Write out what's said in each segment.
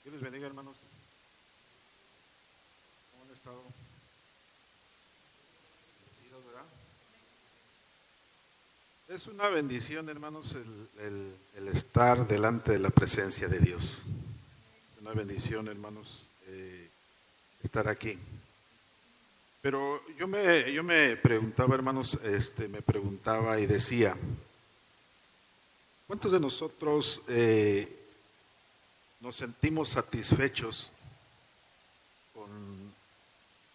Dios les bendiga, hermanos. ¿Cómo han estado? Bendecidos, ¿verdad? Es una bendición, hermanos, el estar delante de la presencia de Dios. Es una bendición, hermanos, estar aquí. Pero yo me preguntaba, hermanos, me preguntaba y decía, ¿cuántos de nosotros nos sentimos satisfechos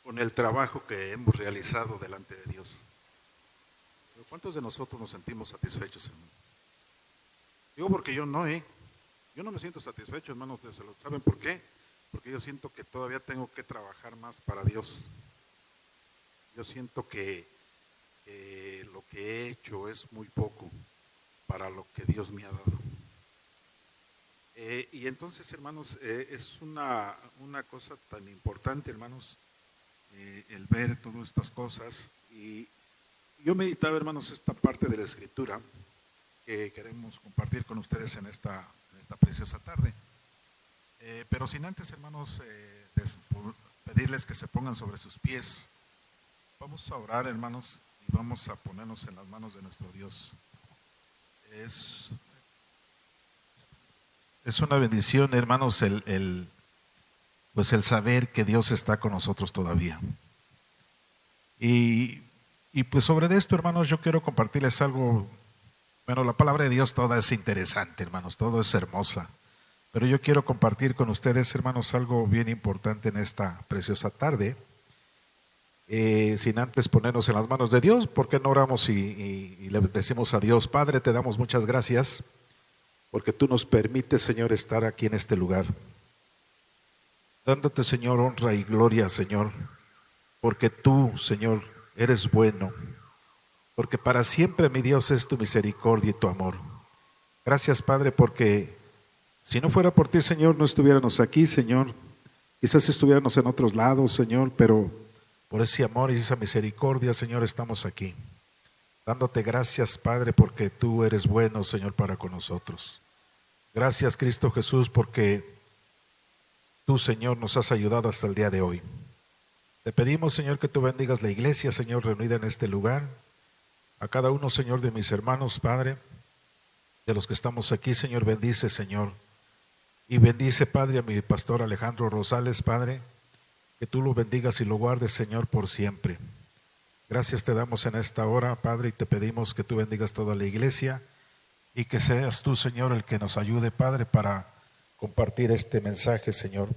con el trabajo que hemos realizado delante de Dios? Pero ¿cuántos de nosotros nos sentimos satisfechos, hermano? Digo porque yo no, yo no me siento satisfecho, hermanos. ¿Saben por qué? Porque yo siento que todavía tengo que trabajar más para Dios. Yo siento que lo que he hecho es muy poco para lo que Dios me ha dado. Y entonces, hermanos, es una cosa tan importante, hermanos, el ver todas estas cosas. Y yo meditaba, hermanos, esta parte de la Escritura que queremos compartir con ustedes en esta preciosa tarde. Pero sin antes, hermanos, pedirles que se pongan sobre sus pies. Vamos a orar, hermanos, y vamos a ponernos en las manos de nuestro Dios. Es una bendición, hermanos, pues el saber que Dios está con nosotros todavía. Y pues sobre esto, hermanos, yo quiero compartirles algo. Bueno, la palabra de Dios toda es interesante, hermanos, todo es hermosa. Pero yo quiero compartir con ustedes, hermanos, algo bien importante en esta preciosa tarde. Sin antes ponernos en las manos de Dios, ¿por qué no oramos y le decimos a Dios? Padre, te damos muchas gracias porque tú nos permites, Señor, estar aquí en este lugar, dándote, Señor, honra y gloria, Señor, porque tú, Señor, eres bueno, porque para siempre, mi Dios, es tu misericordia y tu amor. Gracias, Padre, porque si no fuera por ti, Señor, no estuviéramos aquí, Señor. Quizás estuviéramos en otros lados, Señor, pero por ese amor y esa misericordia, Señor, estamos aquí. Dándote gracias, Padre, porque tú eres bueno, Señor, para con nosotros. Gracias, Cristo Jesús, porque tú, Señor, nos has ayudado hasta el día de hoy. Te pedimos, Señor, que tú bendigas la iglesia, Señor, reunida en este lugar. A cada uno, Señor, de mis hermanos, Padre, de los que estamos aquí, Señor, bendice, Señor. Y bendice, Padre, a mi pastor Alejandro Rosales, Padre, que tú lo bendigas y lo guardes, Señor, por siempre. Gracias te damos en esta hora, Padre, y te pedimos que tú bendigas toda la iglesia y que seas tú, Señor, el que nos ayude, Padre, para compartir este mensaje, Señor.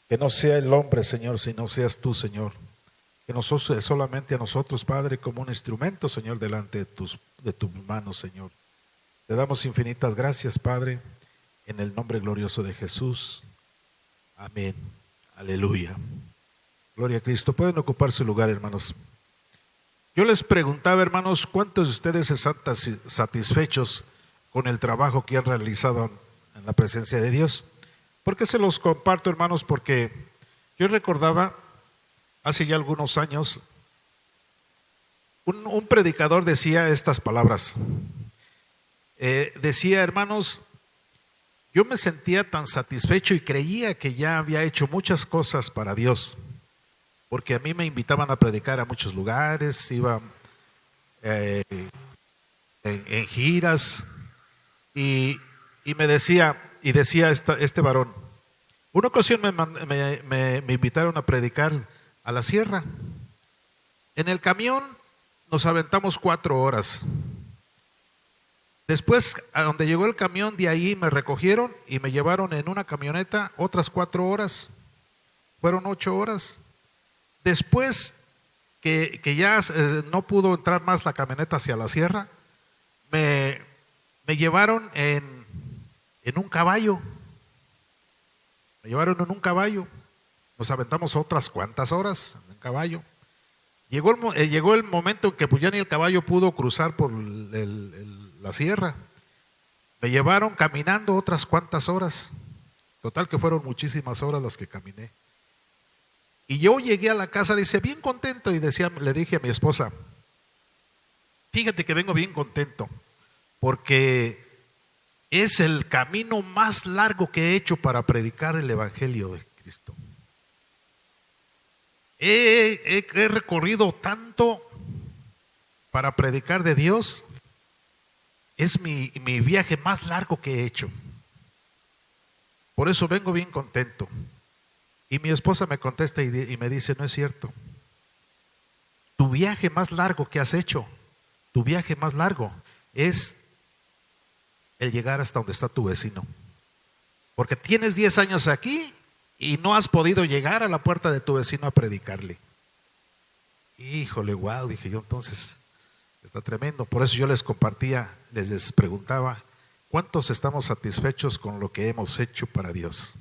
Que no sea el hombre, Señor, sino seas tú, Señor. Que nos uses solamente a nosotros, Padre, como un instrumento, Señor, delante de tus manos, Señor. Te damos infinitas gracias, Padre, en el nombre glorioso de Jesús. Amén. Aleluya. Gloria a Cristo. Pueden ocupar su lugar, hermanos. Yo les preguntaba, hermanos, ¿cuántos de ustedes están satisfechos con el trabajo que han realizado en la presencia de Dios? ¿Por qué se los comparto, hermanos? Porque yo recordaba hace ya algunos años, un predicador decía estas palabras. Decía, hermanos, yo me sentía tan satisfecho y creía que ya había hecho muchas cosas para Dios, porque a mí me invitaban a predicar a muchos lugares, iba en giras y decía este varón. Una ocasión me invitaron a predicar a la sierra. En el camión nos aventamos 4 horas. Después, a donde llegó el camión, de ahí me recogieron y me llevaron en una camioneta otras 4 horas. Fueron 8 horas. Después que ya no pudo entrar más la camioneta hacia la sierra, me llevaron en un caballo. Me llevaron en un caballo. Nos aventamos otras cuantas horas en el caballo. Llegó el momento en que pues ya ni el caballo pudo cruzar por la sierra. Me llevaron caminando otras cuantas horas. Total que fueron muchísimas horas las que caminé. Y yo llegué a la casa, dice, bien contento, y le dije a mi esposa, fíjate que vengo bien contento, porque es el camino más largo que he hecho para predicar el Evangelio de Cristo. He recorrido tanto para predicar de Dios. Es mi viaje más largo que he hecho. Por eso vengo bien contento. Y mi esposa me contesta y me dice, no es cierto. Tu viaje más largo que has hecho, tu viaje más largo es el llegar hasta donde está tu vecino. Porque tienes 10 años aquí y no has podido llegar a la puerta de tu vecino a predicarle. Híjole, wow, dije yo, entonces está tremendo. Por eso yo les compartía, les preguntaba, ¿cuántos estamos satisfechos con lo que hemos hecho para Dios?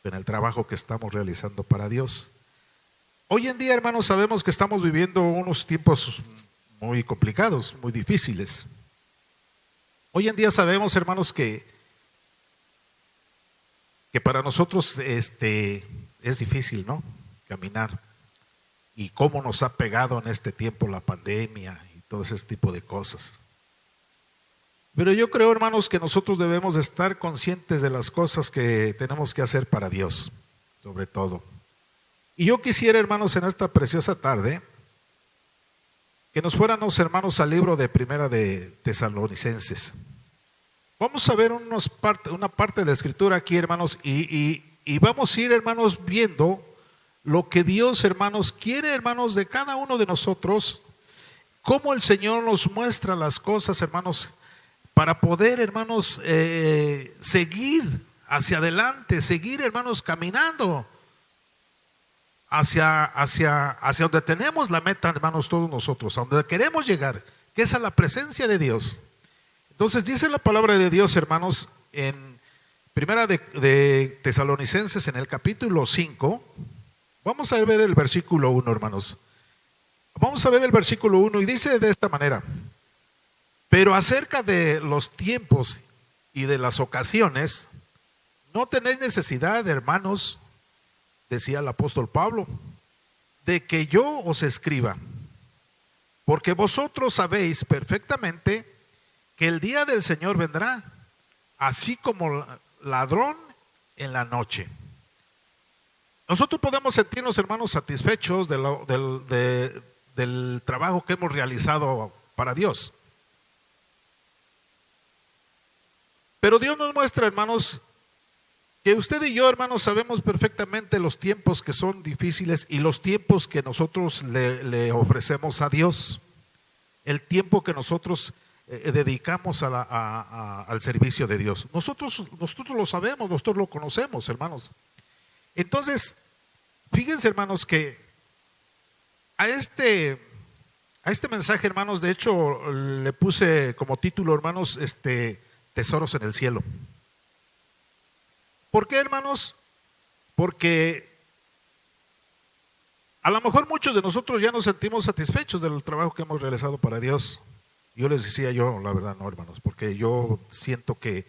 En el trabajo que estamos realizando para Dios. Hoy en día, hermanos, sabemos que estamos viviendo unos tiempos muy complicados, muy difíciles. Hoy en día sabemos, hermanos, que para nosotros es difícil, ¿no? Caminar. Y cómo nos ha pegado en este tiempo la pandemia y todo ese tipo de cosas. Pero yo creo, hermanos, que nosotros debemos de estar conscientes de las cosas que tenemos que hacer para Dios, sobre todo. Y yo quisiera, hermanos, en esta preciosa tarde, que nos fuéramos, hermanos, al libro de Primera de Tesalonicenses. Vamos a ver una parte de la Escritura aquí, hermanos, y vamos a ir, hermanos, viendo lo que Dios, hermanos, quiere, hermanos, de cada uno de nosotros, cómo el Señor nos muestra las cosas, hermanos, para poder, hermanos, seguir hacia adelante, seguir, hermanos, caminando hacia donde tenemos la meta, hermanos, todos nosotros, a donde queremos llegar, que es a la presencia de Dios. Entonces dice la palabra de Dios, hermanos, en Primera de Tesalonicenses, en el capítulo 5, vamos a ver el versículo 1, hermanos. Vamos a ver el versículo 1 y dice de esta manera: pero acerca de los tiempos y de las ocasiones, no tenéis necesidad, hermanos, decía el apóstol Pablo, de que yo os escriba, porque vosotros sabéis perfectamente que el día del Señor vendrá, así como ladrón en la noche. Nosotros podemos sentirnos, hermanos, satisfechos del trabajo que hemos realizado para Dios. Pero Dios nos muestra, hermanos, que usted y yo, hermanos, sabemos perfectamente los tiempos que son difíciles y los tiempos que nosotros le ofrecemos a Dios. El tiempo que nosotros dedicamos al servicio de Dios. Nosotros lo sabemos, nosotros lo conocemos, hermanos. Entonces, fíjense, hermanos, que a este mensaje, hermanos, de hecho, le puse como título, hermanos, tesoros en el cielo. ¿Por qué, hermanos? Porque a lo mejor muchos de nosotros ya nos sentimos satisfechos del trabajo que hemos realizado para Dios. Yo les decía, la verdad no, hermanos, porque yo siento que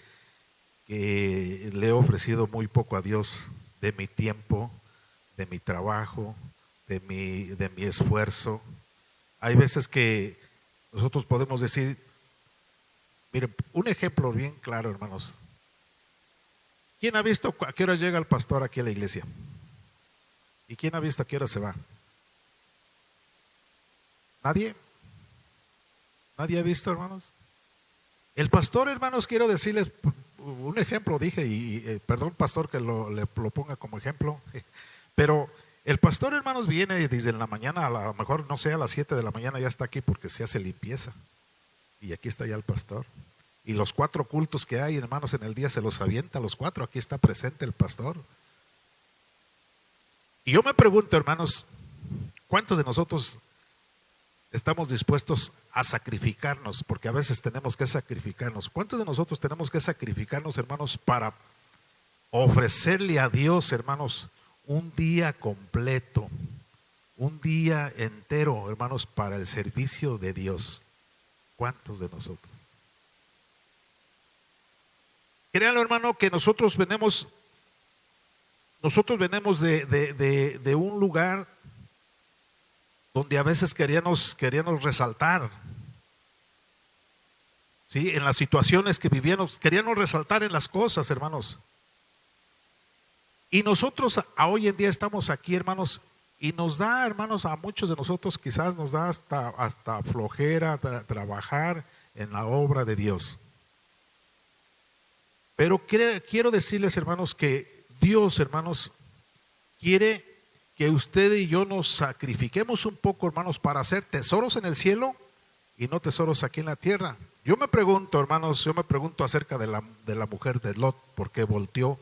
le he ofrecido muy poco a Dios de mi tiempo, de mi trabajo, de mi esfuerzo. Hay veces que nosotros podemos decir, miren, un ejemplo bien claro, hermanos. ¿Quién ha visto a qué hora llega el pastor aquí a la iglesia? ¿Y quién ha visto a qué hora se va? ¿Nadie? ¿Nadie ha visto, hermanos? El pastor, hermanos, quiero decirles un ejemplo, dije, y perdón, pastor, que lo ponga como ejemplo, pero el pastor, hermanos, viene desde la mañana, a lo mejor, no sé, a las 7 de la mañana ya está aquí porque se hace limpieza. Y aquí está ya el pastor. Y los 4 cultos que hay, hermanos, en el día se los avienta los 4. Aquí está presente el pastor. Y yo me pregunto, hermanos, ¿cuántos de nosotros estamos dispuestos a sacrificarnos? Porque a veces tenemos que sacrificarnos. ¿Cuántos de nosotros tenemos que sacrificarnos, hermanos, para ofrecerle a Dios, hermanos, un día completo, un día entero, hermanos, para el servicio de Dios? ¿Cuántos de nosotros? Créanlo, hermano, que nosotros venimos de un lugar donde a veces queríamos resaltar. ¿sí? En las situaciones que vivíamos, queríamos resaltar en las cosas, hermanos. Y nosotros hoy en día estamos aquí, hermanos, y nos da, hermanos, a muchos de nosotros quizás nos da hasta flojera trabajar en la obra de Dios. Pero quiero decirles, hermanos, que Dios, hermanos, quiere que usted y yo nos sacrifiquemos un poco, hermanos, para hacer tesoros en el cielo y no tesoros aquí en la tierra. Yo me pregunto, hermanos, acerca de la mujer de Lot, ¿por qué volteó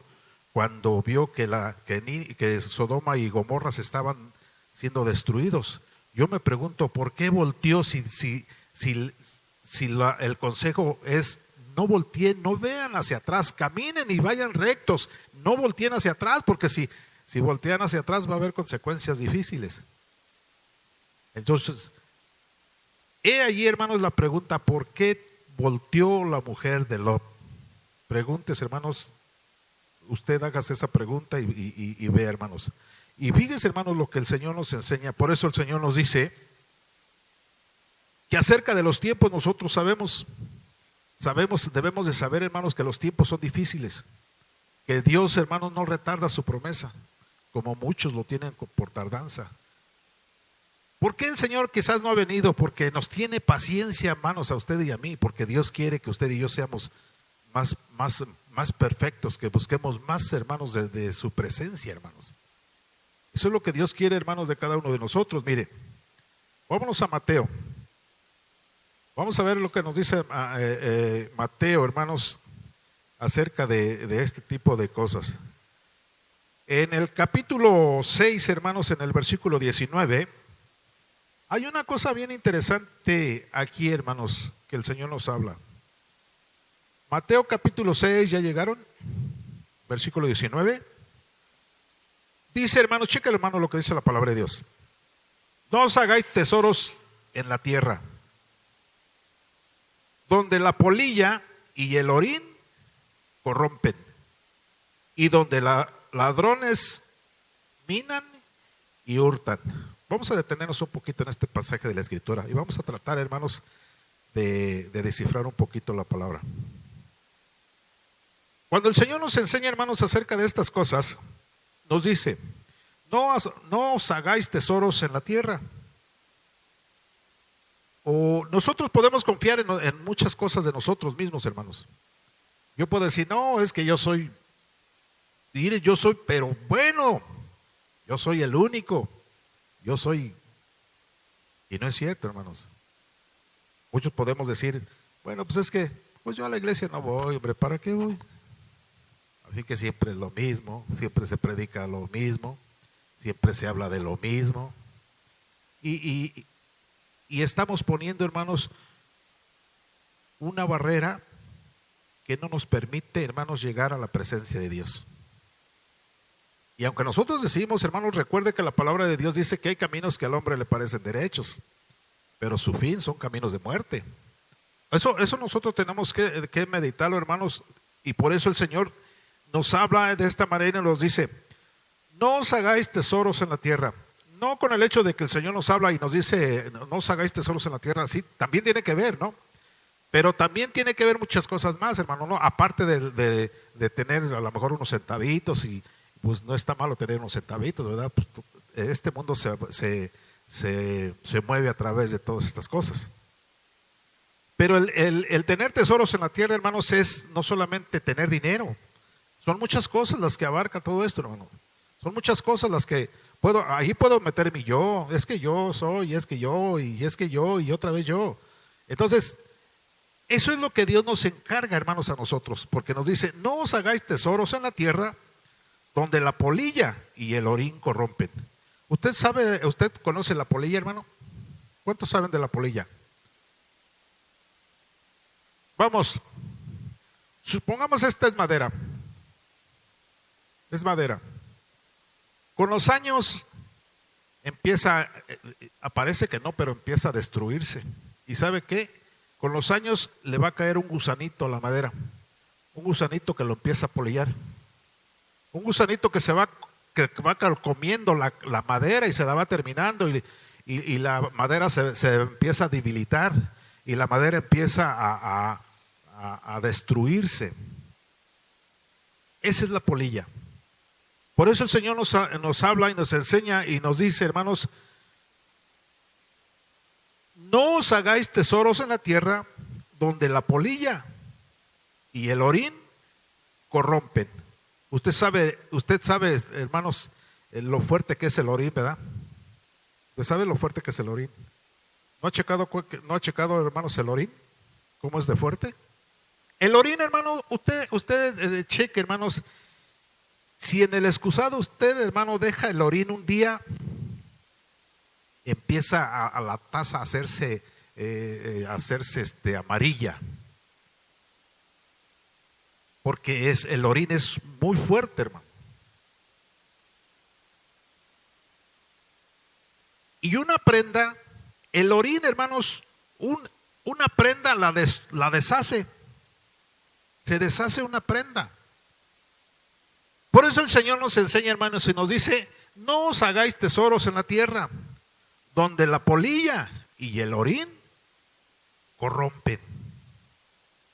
cuando vio que Sodoma y Gomorra se estaban siendo destruidos? Yo me pregunto, ¿por qué volteó si el consejo es: no volteen, no vean hacia atrás, caminen y vayan rectos, no volteen hacia atrás, porque si voltean hacia atrás va a haber consecuencias difíciles? Entonces, he allí, hermanos, la pregunta: ¿por qué volteó la mujer de Lot? Pregúntese, hermanos, usted hágase esa pregunta y vea, hermanos. Y fíjense, hermanos, lo que el Señor nos enseña. Por eso el Señor nos dice que acerca de los tiempos nosotros sabemos, debemos de saber, hermanos, que los tiempos son difíciles, que Dios, hermanos, no retarda su promesa, como muchos lo tienen por tardanza. ¿Por qué el Señor quizás no ha venido? Porque nos tiene paciencia, hermanos, a usted y a mí, porque Dios quiere que usted y yo seamos más perfectos, que busquemos más, hermanos, de su presencia, hermanos. Eso es lo que Dios quiere, hermanos, de cada uno de nosotros. Mire, vámonos a Mateo. Vamos a ver lo que nos dice Mateo, hermanos, acerca de este tipo de cosas. En el capítulo 6, hermanos, en el versículo 19, hay una cosa bien interesante aquí, hermanos, que el Señor nos habla. Mateo capítulo 6, ¿ya llegaron? Versículo 19. Dice, hermanos, chécale, hermano, lo que dice la palabra de Dios. No os hagáis tesoros en la tierra, donde la polilla y el orín corrompen, y donde ladrones minan y hurtan. Vamos a detenernos un poquito en este pasaje de la Escritura y vamos a tratar, hermanos, de descifrar un poquito la palabra. Cuando el Señor nos enseña, hermanos, acerca de estas cosas, nos dice: no os hagáis tesoros en la tierra. O nosotros podemos confiar en muchas cosas de nosotros mismos, hermanos. Yo puedo decir: no, es que yo soy, pero bueno, yo soy el único, yo soy, y no es cierto, hermanos. Muchos podemos decir: bueno, pues es que, pues yo a la iglesia no voy, hombre, ¿para qué voy? Así que siempre es lo mismo, siempre se predica lo mismo, siempre se habla de lo mismo. Y estamos poniendo, hermanos, una barrera que no nos permite, hermanos, llegar a la presencia de Dios. Y aunque nosotros decimos, hermanos, recuerde que la palabra de Dios dice que hay caminos que al hombre le parecen derechos, pero su fin son caminos de muerte. Eso nosotros tenemos que meditarlo, hermanos, y por eso el Señor nos habla de esta manera y nos dice: no os hagáis tesoros en la tierra. No con el hecho de que el Señor nos habla y nos dice: no os hagáis tesoros en la tierra, sí, también tiene que ver, ¿no? Pero también tiene que ver muchas cosas más, hermano, ¿no? Aparte de tener a lo mejor unos centavitos, y pues no está malo tener unos centavitos, ¿verdad? Pues, este mundo se mueve a través de todas estas cosas. Pero el tener tesoros en la tierra, hermanos, es no solamente tener dinero. Son muchas cosas las que abarca todo esto, hermano. Son muchas cosas las que ahí puedo meter mi yo, es que yo soy, es que yo, y es que yo, y otra vez yo. Entonces, eso es lo que Dios nos encarga, hermanos, a nosotros, porque nos dice: no os hagáis tesoros en la tierra, donde la polilla y el orín corrompen. ¿Usted conoce la polilla, hermano? ¿Cuántos saben de la polilla? Vamos, supongamos esta es madera. Es madera. Con los años parece que no, pero empieza a destruirse. ¿Y sabe qué? Con los años le va a caer un gusanito a la madera. Un gusanito que lo empieza a polillar. Un gusanito que va comiendo la madera y se la va terminando, y la madera se empieza a debilitar, y la madera empieza a destruirse. Esa es la polilla. Por eso el Señor nos habla y nos enseña y nos dice, hermanos, no os hagáis tesoros en la tierra donde la polilla y el orín corrompen. Usted sabe, hermanos, lo fuerte que es el orín, ¿verdad? Usted sabe lo fuerte que es el orín. ¿No ha checado, hermanos, el orín? ¿Cómo es de fuerte? El orín, hermano, usted cheque, hermanos, si en el excusado usted, hermano, deja el orín un día, empieza a la taza a hacerse amarilla. Porque el orín es muy fuerte, hermano. Y una prenda, el orín, hermanos, una prenda la deshace. Se deshace una prenda. Por eso el Señor nos enseña, hermanos, y nos dice, no os hagáis tesoros en la tierra, donde la polilla y el orín corrompen.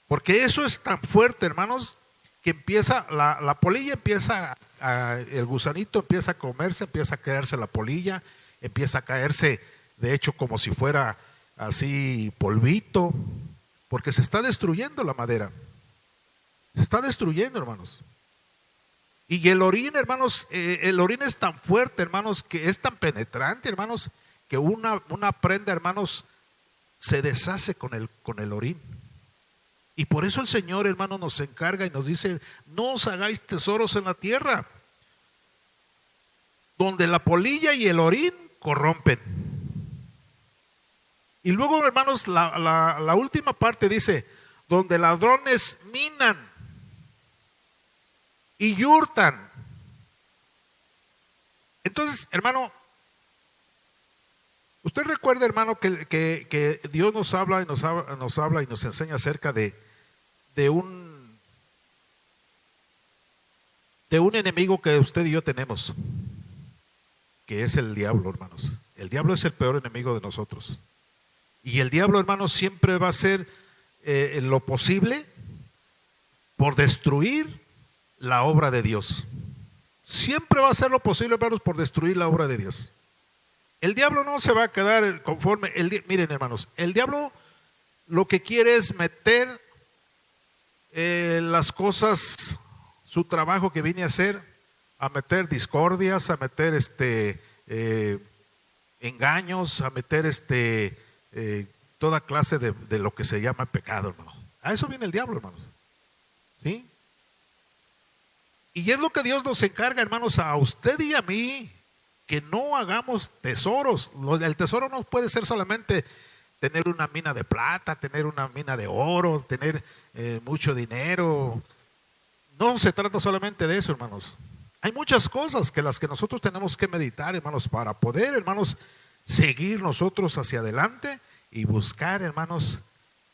Porque eso es tan fuerte, hermanos, que empieza, la polilla empieza, el gusanito empieza a comerse, empieza a caerse la polilla, empieza a caerse, de hecho, como si fuera así polvito, porque se está destruyendo la madera. Se está destruyendo, hermanos. Y el orín, hermanos, el orín es tan fuerte, hermanos, que es tan penetrante, hermanos, que una prenda, hermanos, se deshace con el orín. Y por eso el Señor, hermano, nos encarga y nos dice, no os hagáis tesoros en la tierra, donde la polilla y el orín corrompen. Y luego, hermanos, la última parte dice, donde ladrones minan y hurtan. Entonces, hermano, usted recuerda, hermano, que Dios nos habla y nos enseña acerca de un enemigo que usted y yo tenemos, que es el diablo, hermanos. El diablo es el peor enemigo de nosotros. Y el diablo, hermanos, siempre va a hacer lo posible por destruir la obra de Dios. Siempre va a hacer lo posible, hermanos, por destruir la obra de Dios. El diablo no se va a quedar conforme. Miren, hermanos, el diablo lo que quiere es meter las cosas, su trabajo que viene a hacer, a meter discordias, a meter engaños, a meter toda clase de lo que se llama pecado, hermano. A eso viene el diablo, hermanos. ¿Sí? Y es lo que Dios nos encarga, hermanos, a usted y a mí, que no hagamos tesoros. El tesoro no puede ser solamente tener una mina de plata, tener una mina de oro, tener mucho dinero. No se trata solamente de eso, hermanos. Hay muchas cosas que las que nosotros tenemos que meditar, hermanos, para poder, hermanos, seguir nosotros hacia adelante y buscar, hermanos,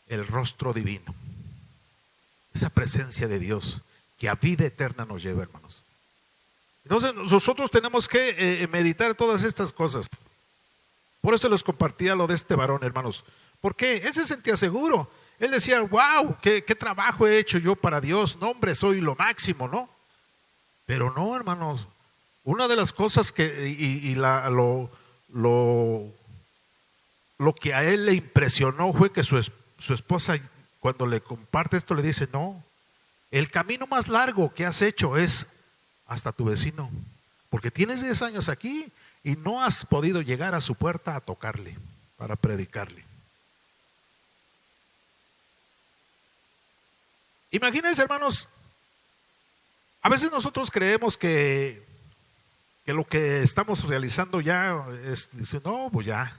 el rostro divino. Esa presencia de Dios que a vida eterna nos lleva, hermanos. Entonces nosotros tenemos que meditar todas estas cosas. Por eso les compartía lo de este varón, hermanos. Porque él se sentía seguro. Él decía, wow, qué trabajo he hecho yo para Dios. No, hombre, soy lo máximo, ¿no? Pero no, hermanos. Una de las cosas que lo que a él le impresionó fue que su esposa, cuando le comparte esto, le dice, no, el camino más largo que has hecho es hasta tu vecino, porque tienes 10 años aquí y no has podido llegar a su puerta a tocarle, para predicarle. Imagínense, hermanos, a veces nosotros creemos que lo que estamos realizando ya es, dice, no, pues ya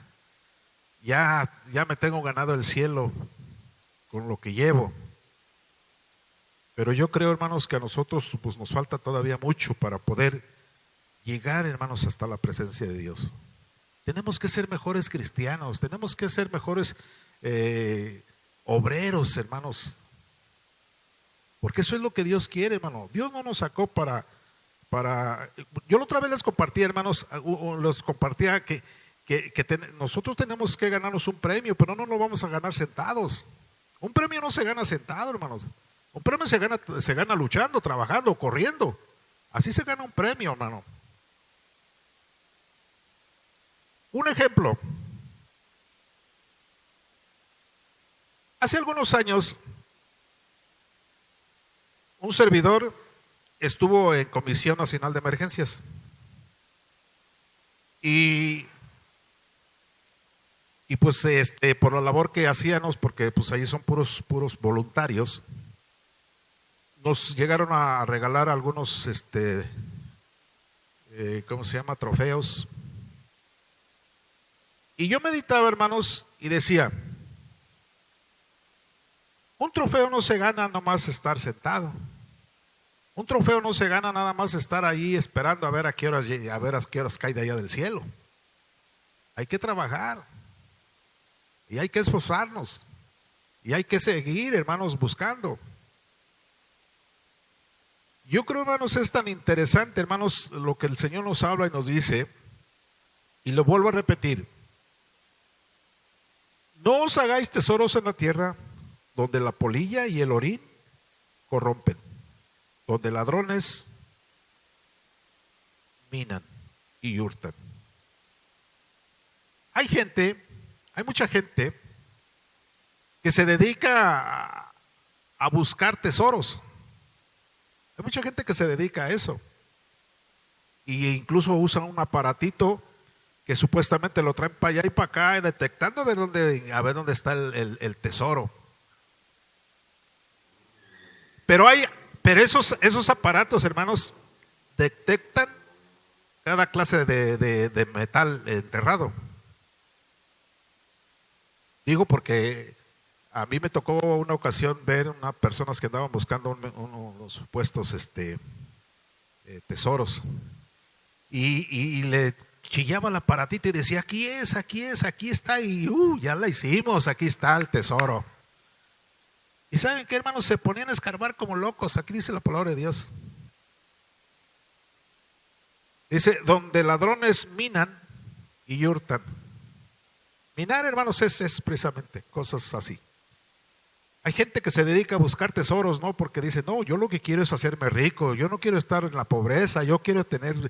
me tengo ganado el cielo con lo que llevo. Pero yo creo, hermanos, que a nosotros pues nos falta todavía mucho para poder llegar, hermanos, hasta la presencia de Dios. Tenemos que ser mejores cristianos, tenemos que ser mejores obreros, hermanos, porque eso es lo que Dios quiere, hermano. Dios no nos sacó para yo la otra vez les compartí, hermanos, nosotros tenemos que ganarnos un premio, pero no lo vamos a ganar sentados. Un premio no se gana sentado, hermanos. Un premio se gana luchando, trabajando, corriendo. Así se gana un premio, hermano. Un ejemplo. Hace algunos años, un servidor estuvo en Comisión Nacional de Emergencias y pues por la labor que hacíamos, porque pues ahí son puros voluntarios, nos llegaron a regalar algunos ¿cómo se llama? Trofeos. Y yo meditaba, hermanos, y decía, un trofeo no se gana nomás estar sentado. Un trofeo no se gana nada más estar ahí esperando a ver a qué horas cae de allá del cielo. Hay que trabajar y hay que esforzarnos y hay que seguir, hermanos, buscando. Yo creo, hermanos, es tan interesante, hermanos, lo que el Señor nos habla y nos dice, y lo vuelvo a repetir: no os hagáis tesoros en la tierra, donde la polilla y el orín corrompen, donde ladrones minan y hurtan. Hay mucha gente que se dedica a buscar tesoros. Hay mucha gente que se dedica a eso. Y incluso usan un aparatito que supuestamente lo traen para allá y para acá, detectando a ver dónde está el tesoro. Pero esos aparatos, hermanos, detectan cada clase de metal enterrado. Digo porque a mí me tocó una ocasión ver unas personas que andaban buscando unos supuestos tesoros y le chillaba el aparatito y decía: aquí está, y ya la hicimos, aquí está el tesoro. ¿Y saben qué, hermanos? Se ponían a escarbar como locos. Aquí dice la palabra de Dios. Dice, donde ladrones minan y hurtan. Minar, hermanos, es precisamente cosas así. Hay gente que se dedica a buscar tesoros, ¿no? Porque dice, no, yo lo que quiero es hacerme rico, yo no quiero estar en la pobreza, yo quiero tener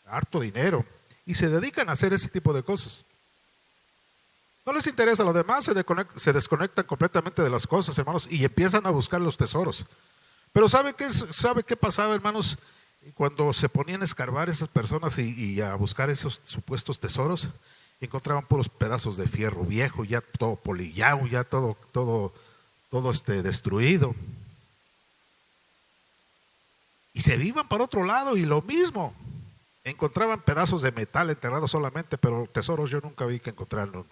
harto dinero. Y se dedican a hacer ese tipo de cosas. No les interesa lo demás, se desconectan completamente de las cosas, hermanos, y empiezan a buscar los tesoros. Pero ¿sabe qué pasaba, hermanos? Cuando se ponían a escarbar esas personas y a buscar esos supuestos tesoros, encontraban puros pedazos de fierro viejo, ya todo polillado, ya todo destruido. Y se iban para otro lado y lo mismo. Encontraban pedazos de metal enterrados solamente, pero tesoros yo nunca vi que encontraron.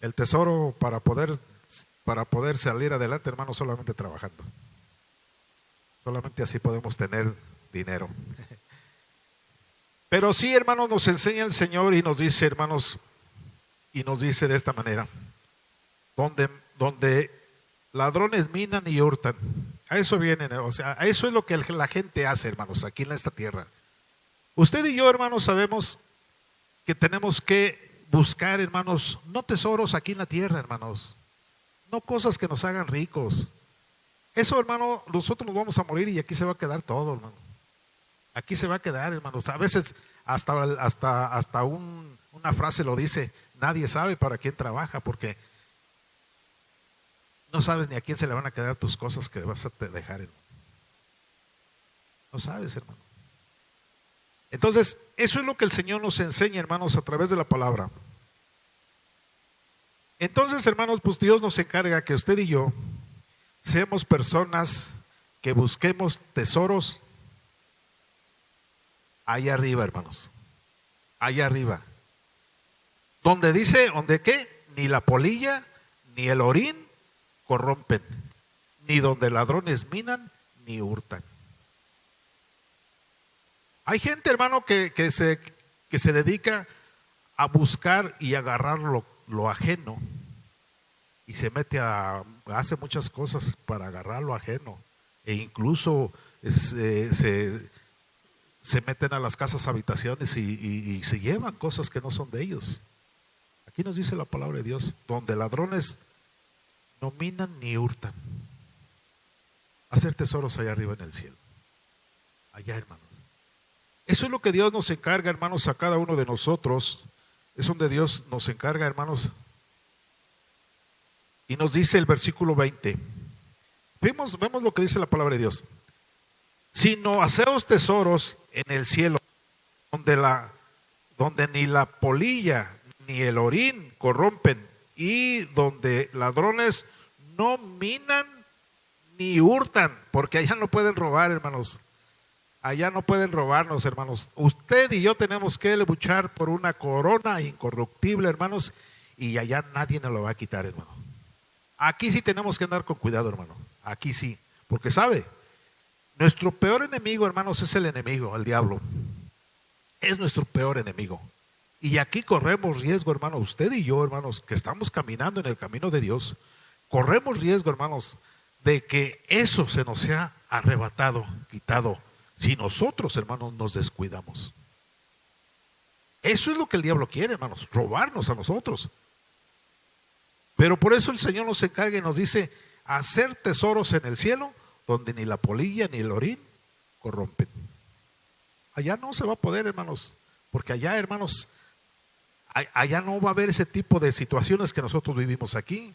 El tesoro para poder salir adelante, hermanos, solamente trabajando. Solamente así podemos tener dinero. Pero sí, hermanos, nos enseña el Señor y nos dice, hermanos, y nos dice de esta manera: donde ladrones minan y hurtan. A eso vienen, o sea, a eso es lo que la gente hace, hermanos, aquí en esta tierra. Usted y yo, hermanos, sabemos que tenemos que buscar, hermanos, no tesoros aquí en la tierra, hermanos, no cosas que nos hagan ricos. Eso, hermano, nosotros nos vamos a morir y aquí se va a quedar todo, hermano. Aquí se va a quedar, hermanos. A veces hasta una frase lo dice: nadie sabe para quién trabaja, porque no sabes ni a quién se le van a quedar tus cosas que vas a dejar, hermano. No sabes, hermano. Entonces, eso es lo que el Señor nos enseña, hermanos, a través de la palabra. Entonces, hermanos, pues Dios nos encarga que usted y yo seamos personas que busquemos tesoros allá arriba, hermanos. Allá arriba. Donde dice, ¿donde qué? Ni la polilla ni el orín corrompen, ni donde ladrones minan ni hurtan. Hay gente, hermano, que se dedica a buscar y agarrar lo ajeno, y se mete hace muchas cosas para agarrar lo ajeno, e incluso se meten a las casas habitaciones y se llevan cosas que no son de ellos. Aquí nos dice la palabra de Dios, donde ladrones no minan ni hurtan. Hacer tesoros allá arriba en el cielo. Allá, hermanos. Eso es lo que Dios nos encarga, hermanos, a cada uno de nosotros. Es donde Dios nos encarga, hermanos. Y nos dice el versículo 20. Vemos lo que dice la palabra de Dios. Sino haceos tesoros en el cielo, donde ni la polilla ni el orín corrompen, y donde ladrones no minan ni hurtan, porque allá no pueden robar, hermanos. Allá no pueden robarnos, hermanos. Usted y yo tenemos que luchar por una corona incorruptible, hermanos, y allá nadie nos lo va a quitar, hermano. Aquí sí tenemos que andar con cuidado, hermano. Aquí sí, porque sabe, nuestro peor enemigo, hermanos, es el enemigo, el diablo. Es nuestro peor enemigo. Y aquí corremos riesgo, hermano, usted y yo, hermanos, que estamos caminando en el camino de Dios, corremos riesgo, hermanos, de que eso se nos sea arrebatado, quitado, si nosotros, hermanos, nos descuidamos. Eso es lo que el diablo quiere, hermanos, robarnos a nosotros. Pero por eso el Señor nos encarga y nos dice, hacer tesoros en el cielo, donde ni la polilla ni el orín corrompen. Allá no se va a poder, hermanos, porque allá, hermanos, allá no va a haber ese tipo de situaciones que nosotros vivimos aquí.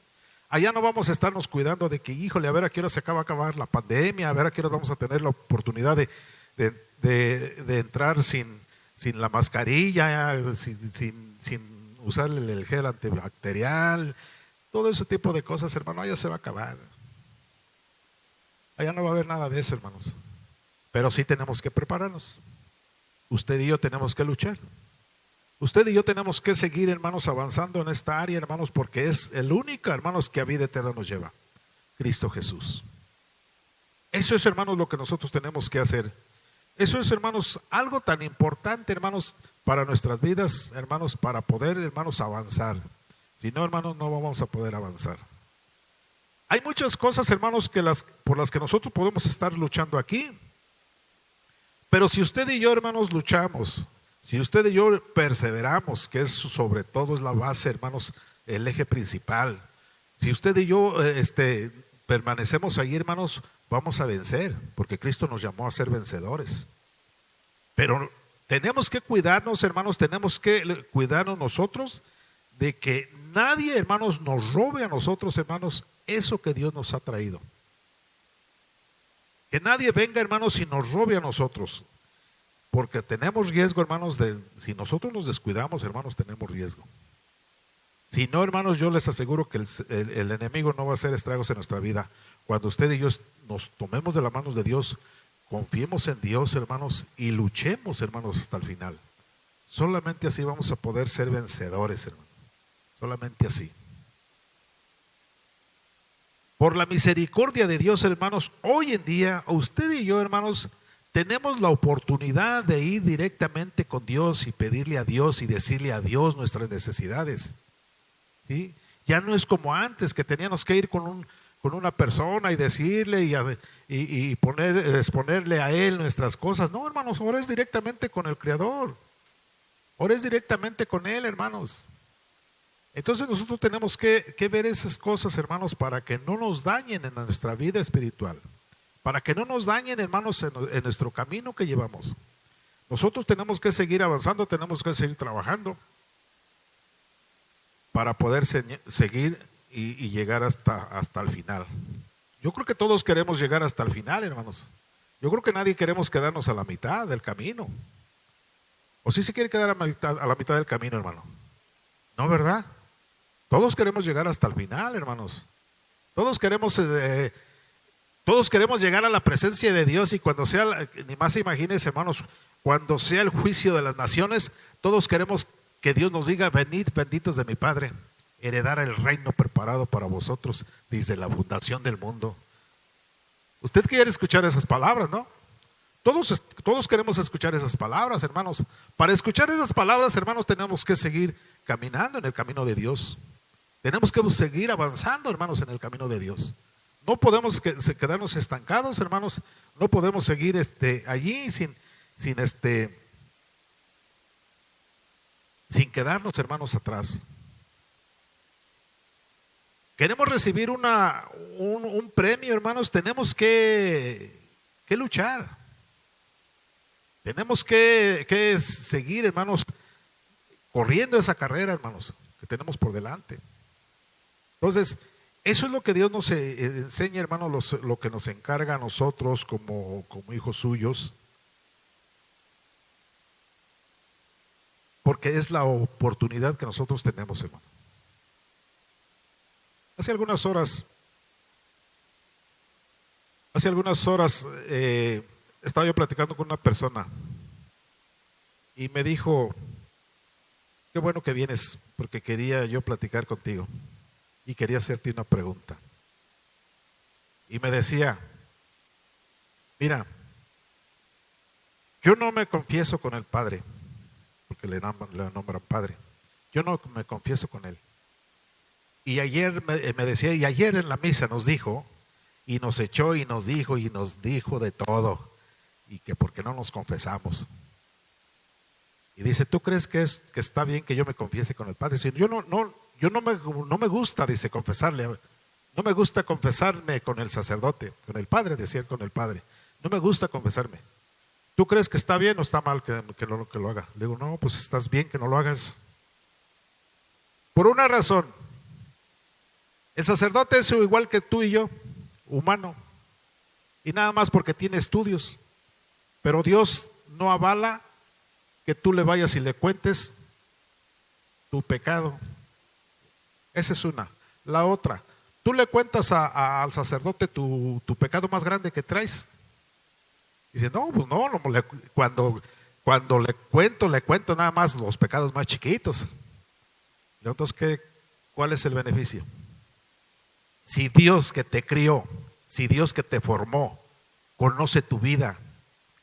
Allá no vamos a estarnos cuidando de que, híjole, a ver a qué hora se acaba de acabar la pandemia, a ver a qué hora vamos a tener la oportunidad de entrar sin la mascarilla, sin usar el gel antibacterial, todo ese tipo de cosas, hermano, allá se va a acabar. Allá no va a haber nada de eso, hermanos. Pero sí tenemos que prepararnos. Usted y yo tenemos que luchar. Usted y yo tenemos que seguir, hermanos, avanzando en esta área, hermanos, porque es el único, hermanos, que a vida eterna nos lleva, Cristo Jesús. Eso es, hermanos, lo que nosotros tenemos que hacer. Eso es, hermanos, algo tan importante, hermanos, para nuestras vidas, hermanos, para poder, hermanos, avanzar. Si no, hermanos, no vamos a poder avanzar. Hay muchas cosas, hermanos, por las que nosotros podemos estar luchando aquí. Pero si usted y yo, hermanos, luchamos, si usted y yo perseveramos, que es sobre todo es la base, hermanos, el eje principal. Si usted y yo permanecemos ahí, hermanos, vamos a vencer, porque Cristo nos llamó a ser vencedores. Pero tenemos que cuidarnos, hermanos, tenemos que cuidarnos nosotros de que nadie, hermanos, nos robe a nosotros, hermanos, eso que Dios nos ha traído. Que nadie venga, hermanos, y nos robe a nosotros. Porque tenemos riesgo, hermanos, si nosotros nos descuidamos, hermanos, tenemos riesgo. Si no, hermanos, yo les aseguro que el enemigo no va a hacer estragos en nuestra vida. Cuando usted y yo nos tomemos de las manos de Dios, confiemos en Dios, hermanos, y luchemos, hermanos, hasta el final. Solamente así vamos a poder ser vencedores, hermanos. Solamente así. Por la misericordia de Dios, hermanos, hoy en día, usted y yo, hermanos, tenemos la oportunidad de ir directamente con Dios y pedirle a Dios y decirle a Dios nuestras necesidades. ¿Sí? Ya no es como antes, que teníamos que ir con una persona y decirle y exponerle a Él nuestras cosas. No, hermanos, ahora es directamente con el Creador. Ahora es directamente con Él, hermanos. Entonces nosotros tenemos que ver esas cosas, hermanos, para que no nos dañen en nuestra vida espiritual. Para que no nos dañen, hermanos, en nuestro camino que llevamos. Nosotros tenemos que seguir avanzando, tenemos que seguir trabajando para poder seguir y llegar hasta el final. Yo creo que todos queremos llegar hasta el final, hermanos. Yo creo que nadie queremos quedarnos a la mitad del camino. ¿O sí se quiere quedar a la mitad del camino, hermano? No, ¿verdad? Todos queremos llegar hasta el final, hermanos. Todos queremos llegar a la presencia de Dios, y cuando sea, ni más imagínense, hermanos, cuando sea el juicio de las naciones, todos queremos que Dios nos diga: venid, benditos de mi Padre, heredar el reino preparado para vosotros desde la fundación del mundo. Usted quiere escuchar esas palabras, ¿no? Todos queremos escuchar esas palabras, hermanos. Para escuchar esas palabras, hermanos, tenemos que seguir caminando en el camino de Dios. Tenemos que seguir avanzando, hermanos, en el camino de Dios. No podemos quedarnos estancados, hermanos. No podemos seguir allí sin quedarnos, hermanos, atrás. queremos recibir un premio, hermanos, tenemos que luchar. Tenemos que seguir, hermanos, corriendo esa carrera, hermanos, que tenemos por delante. Entonces, eso es lo que Dios nos enseña, hermanos, lo que nos encarga a nosotros como hijos suyos. Porque es la oportunidad que nosotros tenemos, hermano. Hace algunas horas estaba yo platicando con una persona y me dijo: qué bueno que vienes, porque quería yo platicar contigo y quería hacerte una pregunta. Y me decía: mira, yo no me confieso con el Padre, porque le nombran Padre. Yo no me confieso con Él. Y ayer me decía, y ayer en la misa nos dijo, y nos echó y nos dijo de todo, y que por qué no nos confesamos. Y dice: ¿tú crees que está bien que yo me confiese con el Padre? Dice: yo no me gusta, dice, confesarle. No me gusta confesarme con el sacerdote, con el Padre, decía, con el Padre. No me gusta confesarme. ¿Tú crees que está bien o está mal que lo haga? Le digo: no, pues estás bien que no lo hagas. Por una razón. El sacerdote es igual que tú y yo, humano. Y nada más porque tiene estudios. Pero Dios no avala que tú le vayas y le cuentes tu pecado. Esa es una. La otra, tú le cuentas al sacerdote tu pecado más grande que traes. Dice: no, pues no, cuando le cuento nada más los pecados más chiquitos. Y entonces, ¿cuál es el beneficio? Si Dios que te crió, si Dios que te formó, conoce tu vida,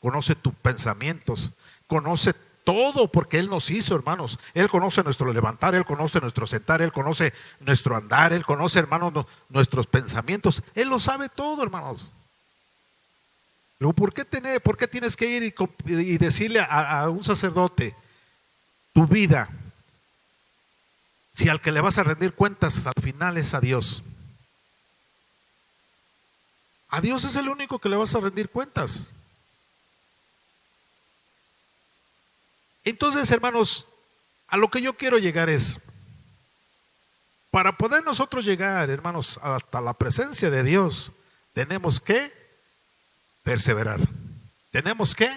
conoce tus pensamientos, conoce todo, porque Él nos hizo, hermanos. Él conoce nuestro levantar, Él conoce nuestro sentar, Él conoce nuestro andar, Él conoce, hermanos, nuestros pensamientos. Él lo sabe todo, hermanos. Luego, ¿por qué tienes que ir y decirle a un sacerdote tu vida, si al que le vas a rendir cuentas al final es a Dios? A Dios es el único que le vas a rendir cuentas. Entonces, hermanos, a lo que yo quiero llegar es, para poder nosotros llegar, hermanos, hasta la presencia de Dios, tenemos que perseverar. Tenemos que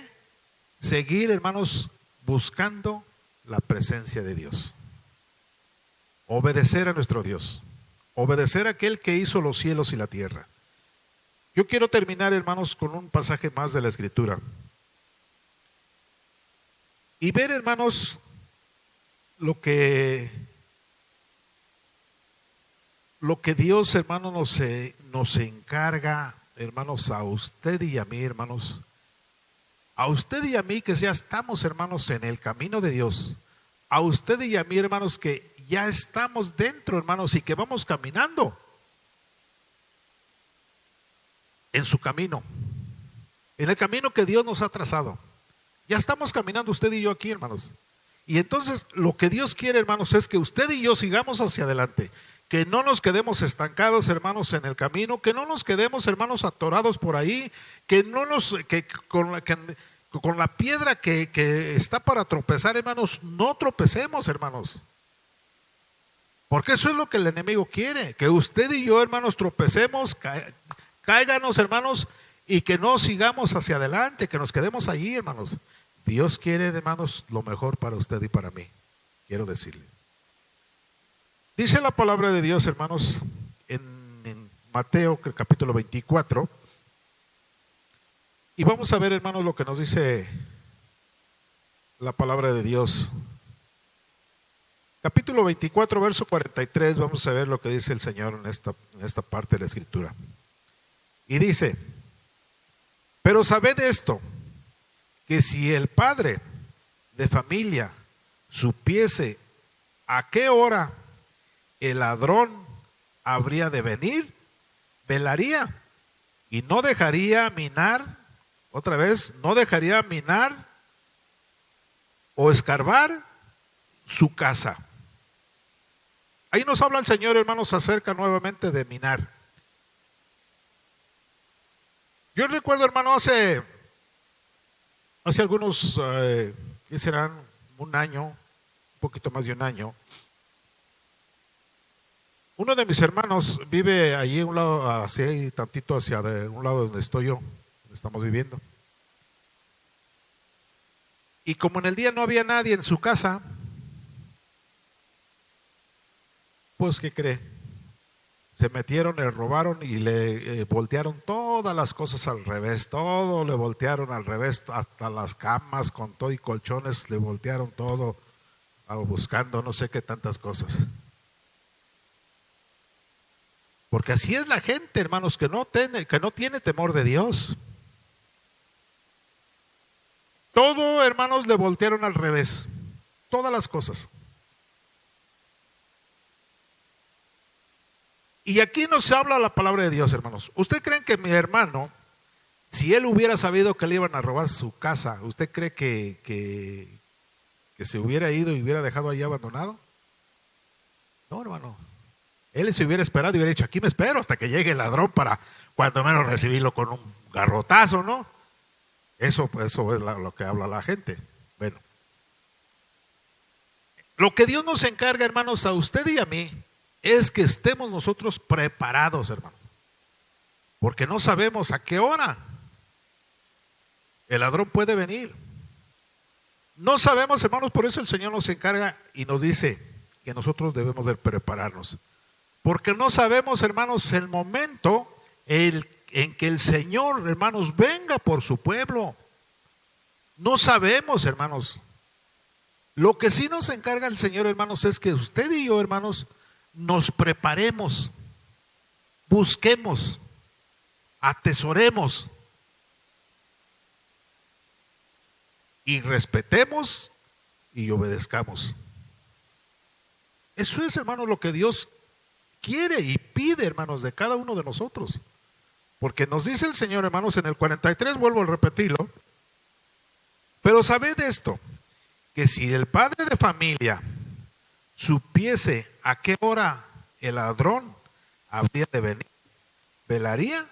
seguir, hermanos, buscando la presencia de Dios. Obedecer a nuestro Dios. Obedecer a aquel que hizo los cielos y la tierra. Yo quiero terminar, hermanos, con un pasaje más de la Escritura. Y ver, hermanos, lo que Dios, hermanos, nos encarga, hermanos, a usted y a mí, hermanos. A usted y a mí que ya estamos, hermanos, en el camino de Dios. A usted y a mí, hermanos, que ya estamos dentro, hermanos, y que vamos caminando en su camino, en el camino que Dios nos ha trazado. Ya estamos caminando usted y yo aquí, hermanos. Y entonces lo que Dios quiere, hermanos, es que usted y yo sigamos hacia adelante, que no nos quedemos estancados, hermanos, en el camino, que no nos quedemos, hermanos, atorados por ahí, que con la piedra que está para tropezar, hermanos, no tropecemos, hermanos. Porque eso es lo que el enemigo quiere, que usted y yo, hermanos, tropecemos, cáiganos, hermanos, y que no sigamos hacia adelante, que nos quedemos allí, hermanos. Dios quiere, hermanos, lo mejor para usted y para mí, quiero decirle. Dice la palabra de Dios, hermanos, en Mateo, capítulo 24, y vamos a ver, hermanos, lo que nos dice la palabra de Dios. Capítulo 24, verso 43, vamos a ver lo que dice el Señor en esta parte de la Escritura. Y dice: pero sabed esto, que si el padre de familia supiese a qué hora el ladrón habría de venir, velaría y no dejaría minar, otra vez, no dejaría minar o escarbar su casa. Ahí nos habla el Señor, hermanos, acerca nuevamente de minar. Yo recuerdo, hermano, hace algunos, ¿qué serán? Un año, un poquito más de un año. Uno de mis hermanos vive allí un lado, hacia ahí, tantito hacia un lado donde estoy yo, donde estamos viviendo. Y como en el día no había nadie en su casa, pues ¿qué cree? Se metieron, le robaron y le voltearon todas las cosas al revés, todo le voltearon al revés, hasta las camas con todo y colchones, le voltearon todo, buscando no sé qué tantas cosas. Porque así es la gente, hermanos, que no tiene temor de Dios. Todo, hermanos, le voltearon al revés, todas las cosas. Y aquí nos habla la palabra de Dios, hermanos. ¿Usted cree que mi hermano, si él hubiera sabido que le iban a robar su casa, usted cree que se hubiera ido y hubiera dejado ahí abandonado? No, hermano. Él se hubiera esperado y hubiera dicho, aquí me espero hasta que llegue el ladrón para cuando menos recibirlo con un garrotazo, ¿no? Eso es lo que habla la gente. Bueno, lo que Dios nos encarga, hermanos, a usted y a mí, es que estemos nosotros preparados, hermanos. Porque no sabemos a qué hora el ladrón puede venir. No sabemos, hermanos, por eso el Señor nos encarga y nos dice que nosotros debemos de prepararnos. Porque no sabemos, hermanos, el momento en que el Señor, hermanos, venga por su pueblo. No sabemos, hermanos. Lo que sí nos encarga el Señor, hermanos, es que usted y yo, hermanos, nos preparemos, busquemos, atesoremos y respetemos y obedezcamos. Eso es, hermanos, lo que Dios quiere y pide, hermanos, de cada uno de nosotros. Porque nos dice el Señor, hermanos, en el 43, vuelvo a repetirlo, pero sabed esto, que si el padre de familia supiese a qué hora el ladrón habría de venir, velaría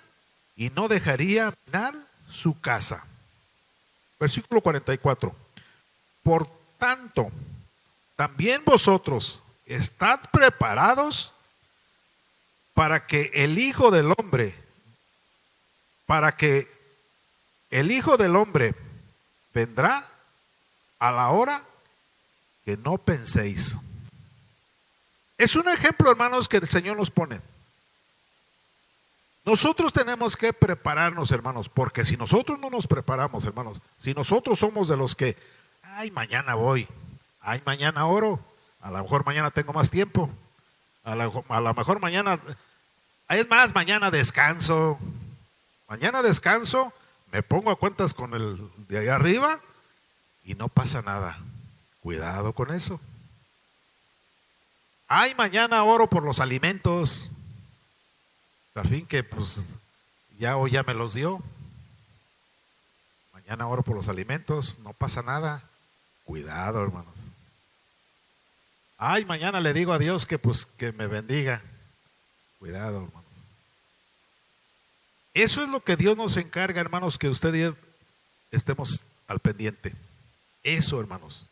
y no dejaría minar su casa. Versículo 44. Por tanto, también vosotros estad preparados para que el Hijo del Hombre vendrá a la hora que no penséis. Es un ejemplo, hermanos, que el Señor nos pone. Nosotros tenemos que prepararnos, hermanos, porque si nosotros no nos preparamos, hermanos, si nosotros somos de los que, ay, mañana voy, ay, mañana oro, a lo mejor mañana tengo más tiempo, a lo mejor mañana, es más, mañana descanso, me pongo a cuentas con el de allá arriba y no pasa nada. Cuidado con eso. Ay, mañana oro por los alimentos. Al fin que pues ya hoy ya me los dio. Mañana oro por los alimentos, no pasa nada. Cuidado, hermanos. Ay, mañana le digo a Dios que pues que me bendiga. Cuidado, hermanos. Eso es lo que Dios nos encarga, hermanos, que usted y yo estemos al pendiente. Eso, hermanos.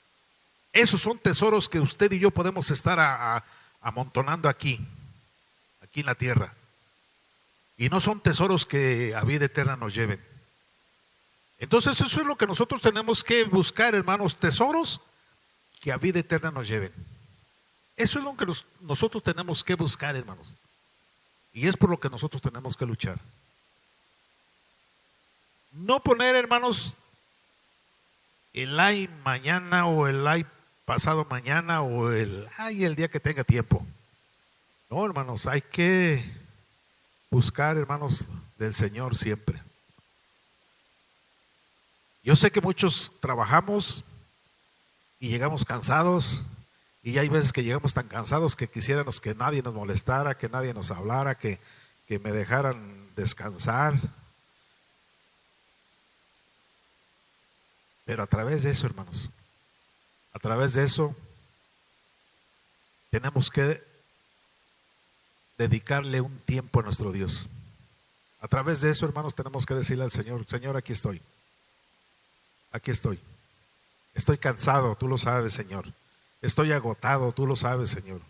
Esos son tesoros que usted y yo podemos estar amontonando aquí en la tierra. Y no son tesoros que a vida eterna nos lleven. Entonces eso es lo que nosotros tenemos que buscar, hermanos, tesoros que a vida eterna nos lleven. Eso es lo que nosotros tenemos que buscar, hermanos. Y es por lo que nosotros tenemos que luchar. No poner, hermanos, el ay mañana o el ay pasado mañana o el ay el día que tenga tiempo. No, hermanos, hay que buscar, hermanos, del Señor siempre. Yo sé que muchos trabajamos y llegamos cansados, y hay veces que llegamos tan cansados que quisiéramos que nadie nos molestara, que nadie nos hablara, que me dejaran descansar. Pero a través de eso, hermanos, a través de eso tenemos que dedicarle un tiempo a nuestro Dios. A través de eso, hermanos, tenemos que decirle al Señor: Señor, aquí estoy. Aquí estoy. Estoy cansado, tú lo sabes, Señor. Estoy agotado, tú lo sabes, Señor.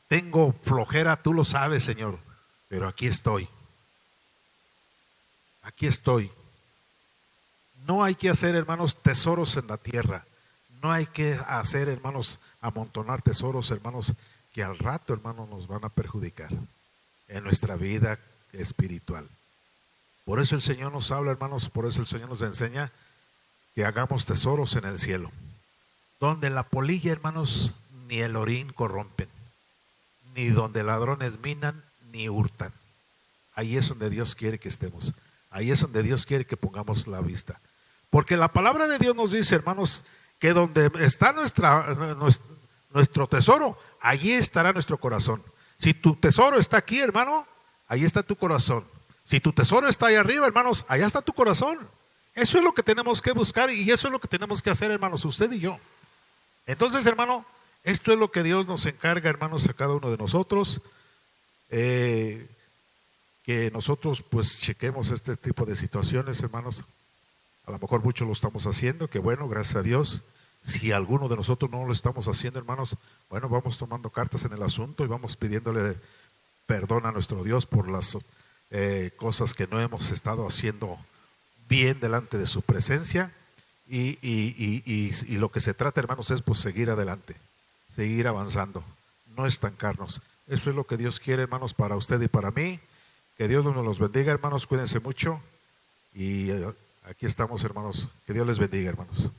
Tengo flojera, tú lo sabes, Señor. Pero aquí estoy. Aquí estoy. No hay que hacer, hermanos, tesoros en la tierra. No hay que hacer, hermanos, amontonar tesoros, hermanos, que al rato, hermanos, nos van a perjudicar en nuestra vida espiritual. Por eso el Señor nos habla, hermanos, por eso el Señor nos enseña que hagamos tesoros en el cielo, donde la polilla, hermanos, ni el orín corrompen, ni donde ladrones minan ni hurtan. Ahí es donde Dios quiere que estemos. Ahí es donde Dios quiere que pongamos la vista. Porque la palabra de Dios nos dice, hermanos, que donde está nuestro tesoro, allí estará nuestro corazón. Si tu tesoro está aquí, hermano, ahí está tu corazón. Si tu tesoro está ahí arriba, hermanos, allá está tu corazón. Eso es lo que tenemos que buscar y eso es lo que tenemos que hacer, hermanos, usted y yo. Entonces, hermano, esto es lo que Dios nos encarga, hermanos, a cada uno de nosotros. Que nosotros pues chequemos este tipo de situaciones, hermanos. A lo mejor muchos lo estamos haciendo, que bueno, gracias a Dios. Si alguno de nosotros no lo estamos haciendo, hermanos, bueno, vamos tomando cartas en el asunto y vamos pidiéndole perdón a nuestro Dios por las cosas que no hemos estado haciendo bien delante de su presencia. Y lo que se trata, hermanos, es pues seguir adelante, seguir avanzando, no estancarnos. Eso es lo que Dios quiere, hermanos, para usted y para mí. Que Dios nos los bendiga, hermanos, cuídense mucho y aquí estamos, hermanos. Que Dios les bendiga, hermanos.